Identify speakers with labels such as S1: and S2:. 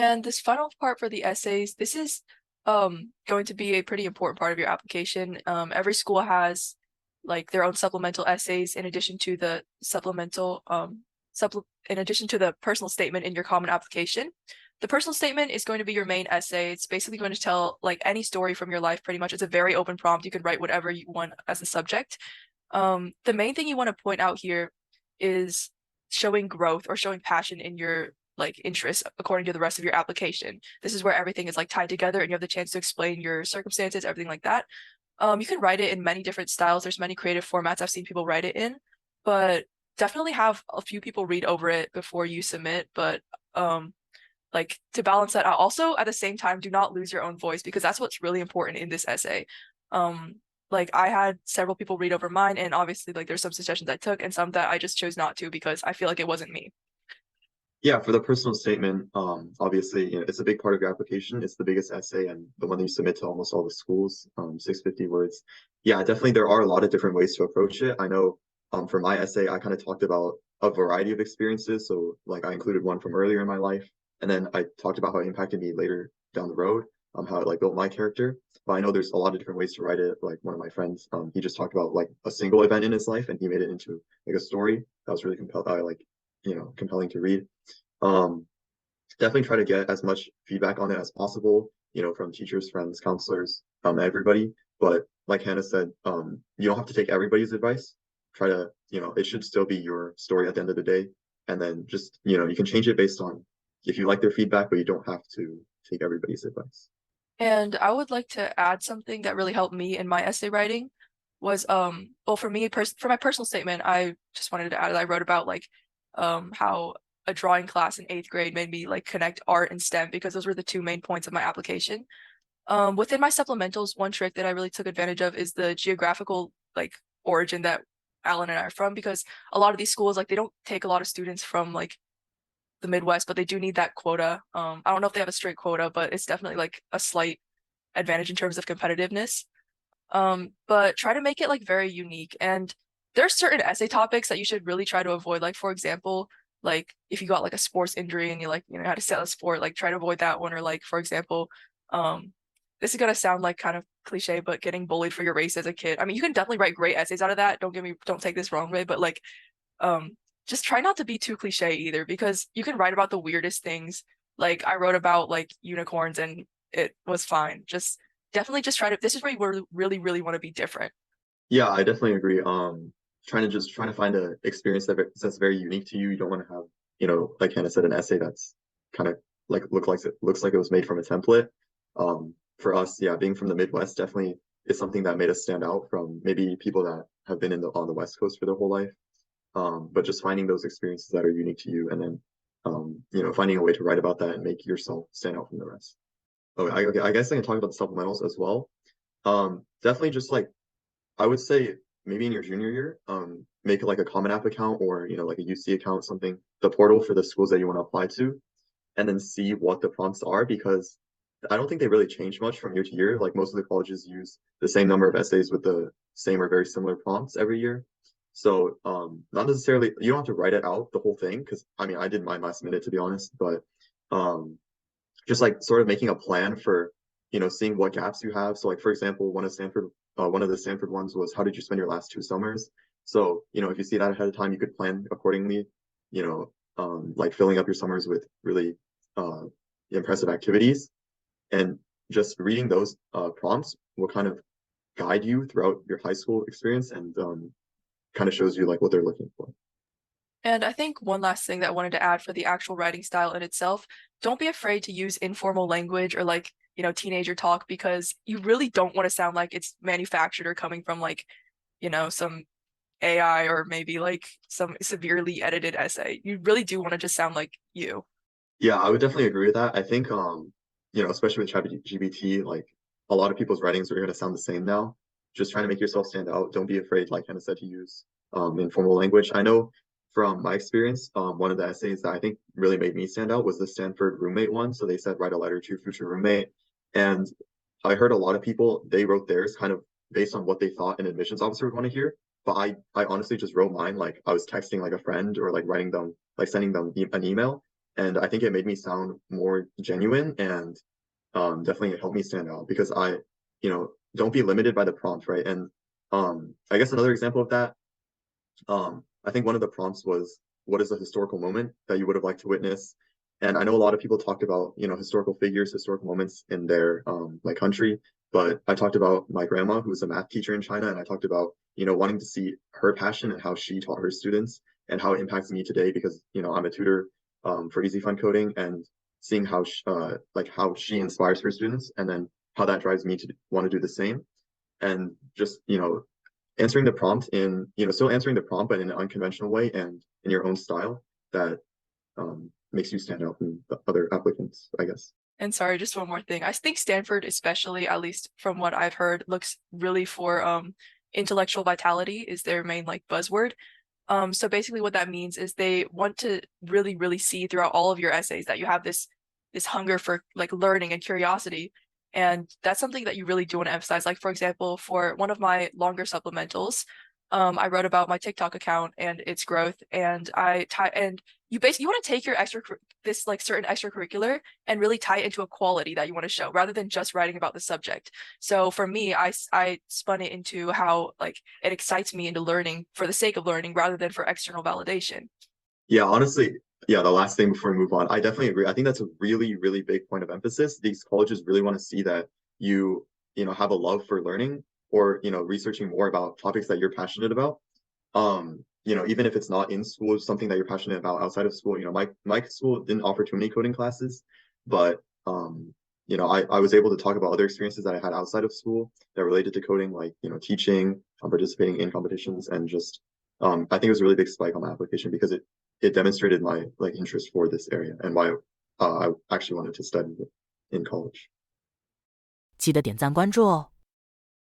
S1: And this final part for the essays, this is going to be a pretty important part of your application. Every school has like their own supplemental essays in addition to the in addition to the personal statement in your common application. The personal statement is going to be your main essay. It's basically going to tell like any story from your life pretty much. It's a very open prompt. You can write whatever you want as a subject. The main thing you want to point out here is showing growth or showing passion in your like interests according to the rest of your application. This is where everything is like tied together and you have the chance to explain your circumstances, everything like that. You can write it in many different styles. There's many creative formats I've seen people write it in, but definitely have a few people read over it before you submit. But like to balance that out, also at the same time, do not lose your own voice because that's what's really important in this essay. Like I had several people read over mine, and obviously like there's some suggestions I took and some that I just chose not to because I feel like it wasn't me.
S2: Yeah, for the personal statement, obviously, it's a big part of your application. It's the biggest essay and the one that you submit to almost all the schools, 650 words. Yeah, definitely there are a lot of different ways to approach it. I know for my essay, I kind of talked about a variety of experiences. So like I included one from earlier in my life, and then I talked about how it impacted me later down the road, how it like built my character. But I know there's a lot of different ways to write it. Like one of my friends, he just talked about like a single event in his life and he made it into like a story that was really compelling to read. Um, Definitely try to get as much feedback on it as possible, from teachers, friends, counselors, everybody. But like Hannah said, you don't have to take everybody's advice. Try to, it should still be your story at the end of the day. And then just, you can change it based on if you like their feedback, but you don't have to take everybody's advice.
S1: And I would like to add something that really helped me in my essay writing was well for me for my personal statement, I just wanted to add that I wrote about like how a drawing class in 8th grade made me like connect art and STEM because those were the two main points of my application. Within my supplementals, one trick that I really took advantage of is the geographical like origin that Alan and I are from because a lot of these schools like they don't take a lot of students from like the Midwest, but they do need that quota. I don't know if they have a straight quota, but it's definitely like a slight advantage in terms of competitiveness. But try to make it like very unique. And there's certain essay topics that you should really try to avoid. Like for example, like if you got like a sports injury and you like, how to sell a sport, like try to avoid that one. Or like, for example, um, this is gonna sound like kind of cliche, but getting bullied for your race as a kid. I mean, you can definitely write great essays out of that. Don't take this wrong way, but like, um, just try not to be too cliche either, because you can write about the weirdest things. Like I wrote about like unicorns and it was fine. Just definitely just try to, this is where you really, really want to be different.
S2: Yeah, I definitely agree. Trying to find an experience that's very unique to you. You don't want to have, like Hannah said, an essay that's kind of like looks like it was made from a template. For us, yeah, being from the Midwest definitely is something that made us stand out from maybe people that have been on the West Coast for their whole life. But just finding those experiences that are unique to you, and then finding a way to write about that and make yourself stand out from the rest. Okay, I guess I can talk about the supplementals as well. Definitely just like I would say maybe in your junior year, make like a Common App account or like a UC account, something, the portal for the schools that you want to apply to, and then see what the prompts are because I don't think they really change much from year to year. Like most of the colleges use the same number of essays with the same or very similar prompts every year. So not necessarily you don't have to write it out the whole thing because I mean I did mine last minute to be honest, but um just like sort of making a plan for seeing what gaps you have. So like for example, one of the Stanford ones was how did you spend your last 2 summers? So if you see that ahead of time, you could plan accordingly. Like filling up your summers with really uh, impressive activities, and just reading those prompts will kind of guide you throughout your high school experience and kind of shows you like what they're looking for.
S1: And I think one last thing that I wanted to add for the actual writing style in itself, don't be afraid to use informal language or like, teenager talk because you really don't want to sound like it's manufactured or coming from like, some AI or maybe like some severely edited essay. You really do want to just sound like you.
S2: Yeah, I would definitely agree with that. I think especially with ChatGPT, like a lot of people's writings are going to sound the same now. Just trying to make yourself stand out. Don't be afraid, like Hannah said, to use informal language. I know from my experience, one of the essays that I think really made me stand out was the Stanford roommate one. So they said write a letter to your future roommate, and I heard a lot of people they wrote theirs kind of based on what they thought an admissions officer would want to hear. But I honestly just wrote mine like I was texting like a friend or like writing them like sending them an email And I think it made me sound more genuine and definitely helped me stand out because don't be limited by the prompt, right? And I guess another example of that, I think one of the prompts was, what is a historical moment that you would have liked to witness? And I know a lot of people talked about, historical figures, historical moments in their like country, but I talked about my grandma, who was a math teacher in China, and I talked about, wanting to see her passion and how she taught her students and how it impacts me today because, I'm a tutor for EasyFunCoding and seeing how she inspires her students and then how that drives me to want to do the same. And just, answering the prompt still answering the prompt, but in an unconventional way and in your own style that makes you stand out from the other applicants, I guess.
S1: And sorry, just one more thing. I think Stanford, especially, at least from what I've heard, looks really for intellectual vitality is their main like buzzword. So basically what that means is they want to really, really see throughout all of your essays that you have this hunger for like learning and curiosity. And that's something that you really do want to emphasize. Like, for example, for one of my longer supplementals, I wrote about my TikTok account and its growth. And you want to take your this like certain extracurricular and really tie it into a quality that you want to show rather than just writing about the subject. So for me, I spun it into how like it excites me into learning for the sake of learning rather than for external validation.
S2: Yeah, honestly, yeah, the last thing before we move on, I definitely agree. I think that's a really, really big point of emphasis. These colleges really want to see that have a love for learning or, researching more about topics that you're passionate about. Even if it's not in school, something that you're passionate about outside of school. My school didn't offer too many coding classes, but I was able to talk about other experiences that I had outside of school that related to coding, like, participating in competitions and just I think it was a really big spike on my application because it demonstrated my like interest for this area and why I actually wanted to study it in college.
S3: 记得点赞关注哦。